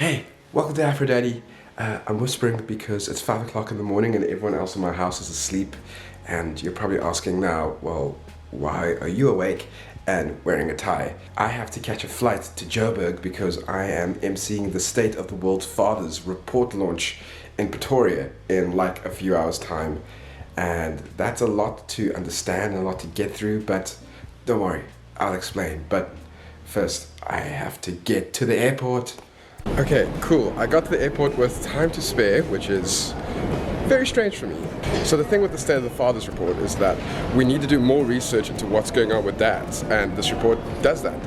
Hey, welcome to Aphrodite. I'm whispering because it's 5 o'clock in the morning and everyone else in my house is asleep. And you're probably asking now, well, why are you awake and wearing a tie? I have to catch a flight to Joburg because I am emceeing the State of the World's Fathers report launch in Pretoria in like a few hours' time. And that's a lot to understand and a lot to get through, but don't worry, I'll explain. But first, I have to get to the airport. Okay, cool. I got to the airport with time to spare, which is very strange for me. So the thing with the State of the Fathers report is that we need to do more research into what's going on with dads, and this report does that.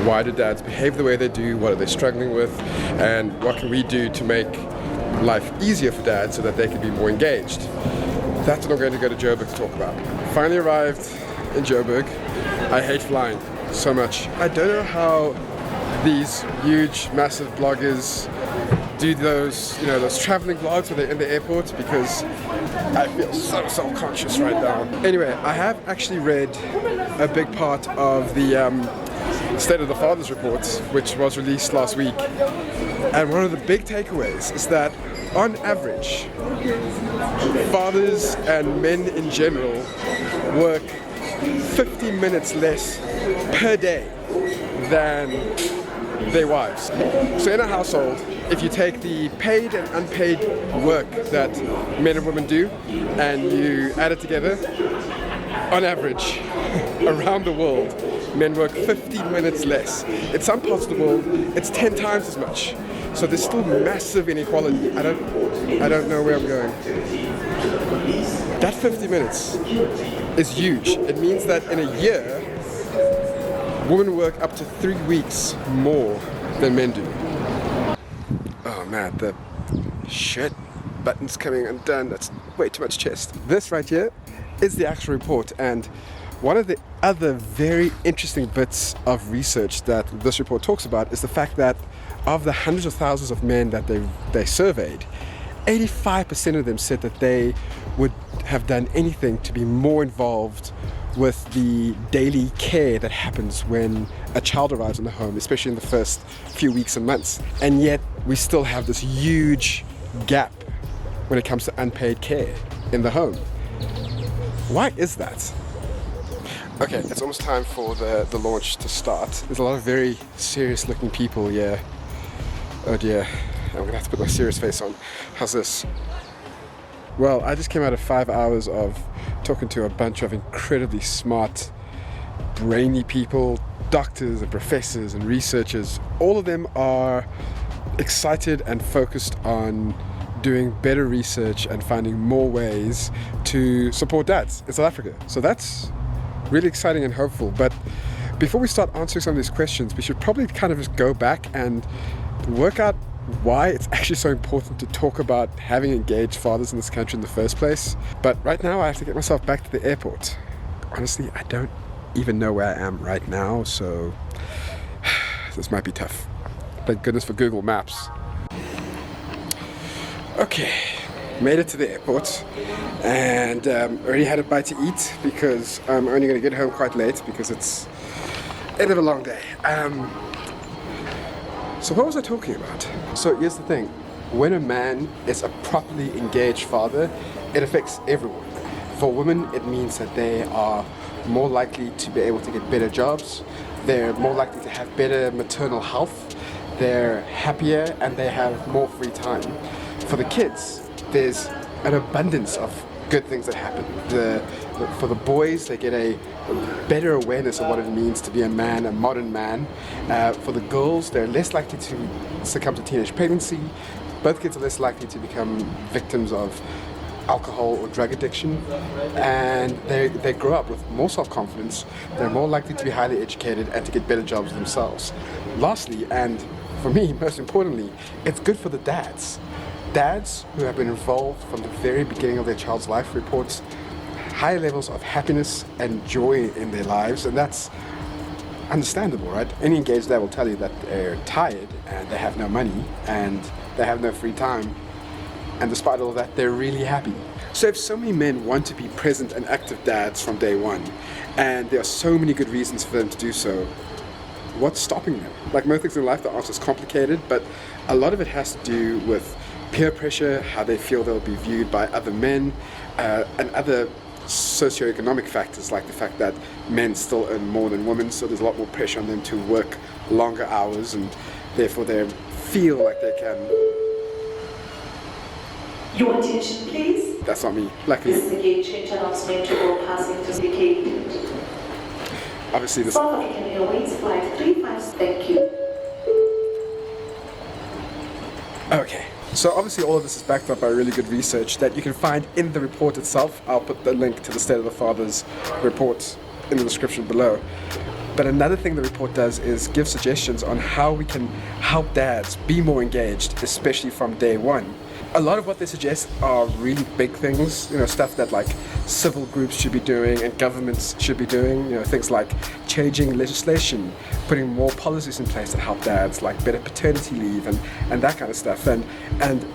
Why do dads behave the way they do? What are they struggling with? And what can we do to make life easier for dads so that they can be more engaged? That's what I'm going to go to Joburg to talk about. Finally arrived in Joburg. I hate flying so much. I don't know how these huge, massive bloggers do those traveling vlogs where they're in the airport, because I feel so self-conscious right now. Anyway, I have actually read a big part of the State of the Fathers report, which was released last week. And one of the big takeaways is that, on average, fathers and men in general work 50 minutes less per day than their wives. So in a household, if you take the paid and unpaid work that men and women do and you add it together, on average, around the world, men work 50 minutes less. In some parts of the world, it's 10 times as much. So there's still massive inequality. I don't know where I'm going. That 50 minutes is huge. It means that in a year, women work up to 3 weeks more than men do. Oh man, the shit button's coming undone. That's way too much chest. This right here is the actual report, and one of the other very interesting bits of research that this report talks about is the fact that of the hundreds of thousands of men that they surveyed, 85% of them said that they would have done anything to be more involved with the daily care that happens when a child arrives in the home, especially in the first few weeks and months. And yet we still have this huge gap when it comes to unpaid care in the home. Why is that? Okay, it's almost time for the launch to start. There's a lot of very serious looking people here. Oh dear, I'm gonna have to put my serious face on. How's this? Well, I just came out of 5 hours of talking to a bunch of incredibly smart, brainy people, doctors and professors and researchers. All of them are excited and focused on doing better research and finding more ways to support dads in South Africa. So that's really exciting and hopeful. But before we start answering some of these questions, we should probably kind of just go back and work out why it's actually so important to talk about having engaged fathers in this country in the first place. But right now I have to get myself back to the airport. Honestly, I don't even know where I am right now, so this might be tough. Thank goodness for Google Maps. Okay, made it to the airport, and already had a bite to eat because I'm only going to get home quite late because it's end of a long day. So what was I talking about? So here's the thing. When a man is a properly engaged father, it affects everyone. For women, it means that they are more likely to be able to get better jobs. They're more likely to have better maternal health. They're happier and they have more free time. For the kids, there's an abundance of good things that happen. For the boys, they get a better awareness of what it means to be a man, a modern man. For the girls, they're less likely to succumb to teenage pregnancy. Both kids are less likely to become victims of alcohol or drug addiction, and they grow up with more self-confidence. They're more likely to be highly educated and to get better jobs themselves. Lastly, and for me, most importantly, it's good for the dads. Dads who have been involved from the very beginning of their child's life report high levels of happiness and joy in their lives, and that's understandable, right? Any engaged dad will tell you that they're tired and they have no money and they have no free time, and despite all of that, they're really happy. So if so many men want to be present and active dads from day one, and there are so many good reasons for them to do so, what's stopping them? Like most things in life, the answer is complicated, but a lot of it has to do with peer pressure, how they feel they'll be viewed by other men, and other socioeconomic factors, like the fact that men still earn more than women, so there's a lot more pressure on them to work longer hours, and therefore they feel like they can... Your attention, please. That's not me. Luckily. This is a gate change announcement to all passengers indicated. Obviously this... South African Airways Flight 35, thank you. Okay. So obviously all of this is backed up by really good research that you can find in the report itself. I'll put the link to the State of the Fathers report in the description below. But another thing the report does is give suggestions on how we can help dads be more engaged, especially from day one. A lot of what they suggest are really big things, stuff that like civil groups should be doing and governments should be doing, things like changing legislation, putting more policies in place that help dads, like better paternity leave and that kind of stuff. And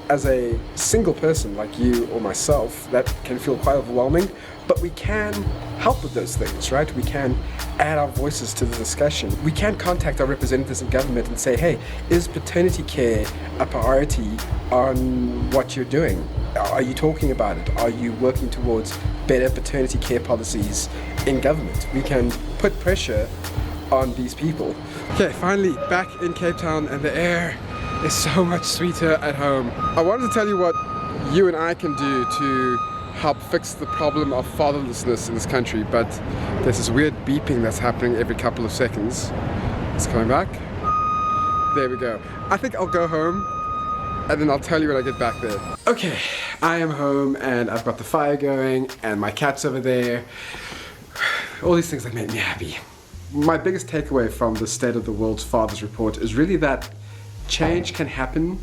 as a single person like you or myself, that can feel quite overwhelming, but we can help with those things, right? We can add our voices to the discussion. We can contact our representatives in government and say, hey, is paternity care a priority on what you're doing? Are you talking about it? Are you working towards better paternity care policies in government? We can put pressure on these people. Okay, finally back in Cape Town, and the air is so much sweeter at home. I wanted to tell you what you and I can do to help fix the problem of fatherlessness in this country, but there's this weird beeping that's happening every couple of seconds. It's coming back. There we go. I think I'll go home and then I'll tell you when I get back there. Okay, I am home and I've got the fire going and my cat's over there. All these things that make me happy. My biggest takeaway from the State of the World's Fathers report is really that change can happen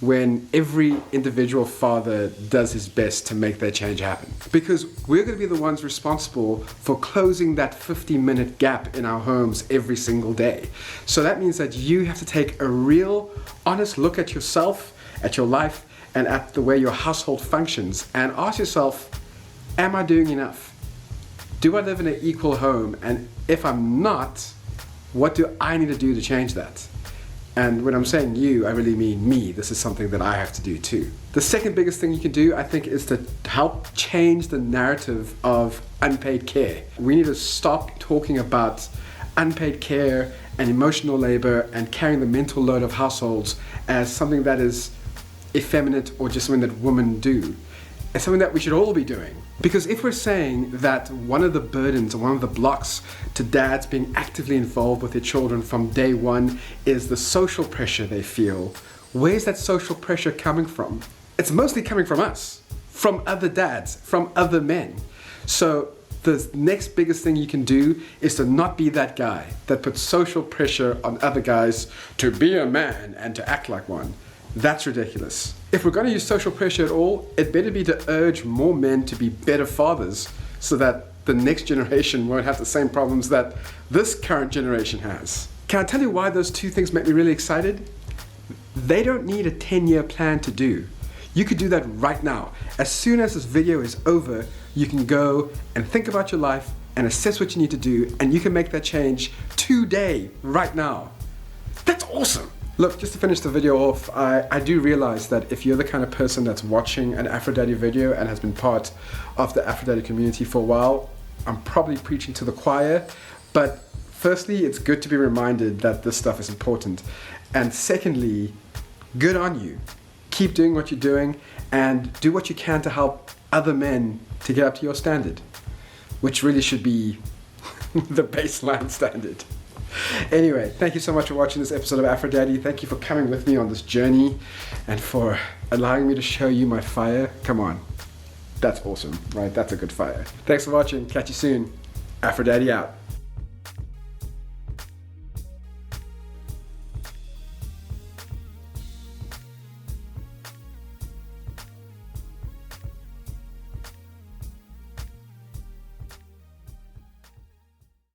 when every individual father does his best to make that change happen. Because we're going to be the ones responsible for closing that 50-minute gap in our homes every single day. So that means that you have to take a real, honest look at yourself, at your life, and at the way your household functions, and ask yourself, am I doing enough? Do I live in an equal home? And if I'm not, what do I need to do to change that? And when I'm saying you, I really mean me. This is something that I have to do too. The second biggest thing you can do, I think, is to help change the narrative of unpaid care. We need to stop talking about unpaid care and emotional labor and carrying the mental load of households as something that is effeminate or just something that women do. It's something that we should all be doing. Because if we're saying that one of the burdens or one of the blocks to dads being actively involved with their children from day one is the social pressure they feel, where's that social pressure coming from? It's mostly coming from us, from other dads, from other men. So the next biggest thing you can do is to not be that guy that puts social pressure on other guys to be a man and to act like one. That's ridiculous. If we're going to use social pressure at all, it better be to urge more men to be better fathers so that the next generation won't have the same problems that this current generation has. Can I tell you why those two things make me really excited? They don't need a 10-year plan to do. You could do that right now. As soon as this video is over, you can go and think about your life and assess what you need to do, and you can make that change today, right now. That's awesome. Look, just to finish the video off, I do realize that if you're the kind of person that's watching an Aphrodite video and has been part of the Aphrodite community for a while, I'm probably preaching to the choir, but firstly, it's good to be reminded that this stuff is important. And secondly, good on you. Keep doing what you're doing and do what you can to help other men to get up to your standard, which really should be the baseline standard. Anyway, thank you so much for watching this episode of Aphrodite. Thank you for coming with me on this journey and for allowing me to show you my fire. Come on. That's awesome, right? That's a good fire. Thanks for watching. Catch you soon. Aphrodite out.